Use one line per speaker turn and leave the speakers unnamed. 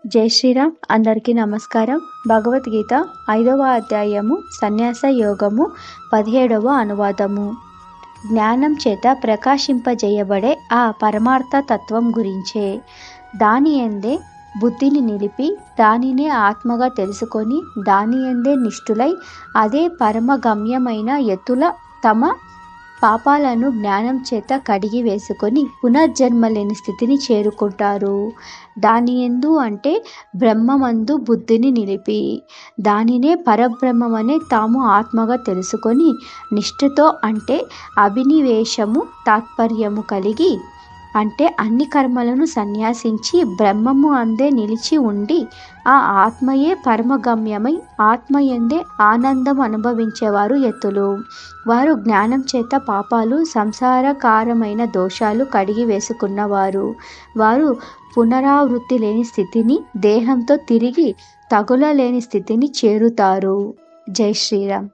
జై శ్రీరామ్. అందరికీ నమస్కారం. భగవద్గీత 5వ అధ్యాయము సన్యాస యోగము 17వ అనువాదము. జ్ఞానం చేత ప్రకాశింపజేయబడే ఆ పరమార్థ తత్వం గురించే. దాని యందే బుద్ధిని నిలిపి దానినే ఆత్మగా తెలుసుకొని దాని యందే నిష్ఠులై అదే పరమగమ్యమైన ఎత్తుల తమ పాపాలను జ్ఞానం చేత కడిగి వేసుకొని పునర్జన్మ లేని స్థితిని చేరుకుంటారు. దాని యందు అంటే బ్రహ్మమందు బుద్ధిని నిలిపి దానినే పరబ్రహ్మమనే తాము ఆత్మగా తెలుసుకొని నిష్ఠతో అంటే అభినివేశము తాత్పర్యము కలిగి అంటే అన్ని కర్మలను సన్యాసించి బ్రహ్మము అందే నిలిచి ఉండి ఆ ఆత్మయే పరమగమ్యమై ఆత్మయందే ఆనందం అనుభవించేవారు ఎత్తులు. వారు జ్ఞానం చేత పాపాలు సంసారకారమైన దోషాలు కడిగి వేసుకున్నవారు. వారు పునరావృత్తి లేని స్థితిని దేహంతో తిరిగి తగులలేని స్థితిని చేరుతారు. జై శ్రీరామ్.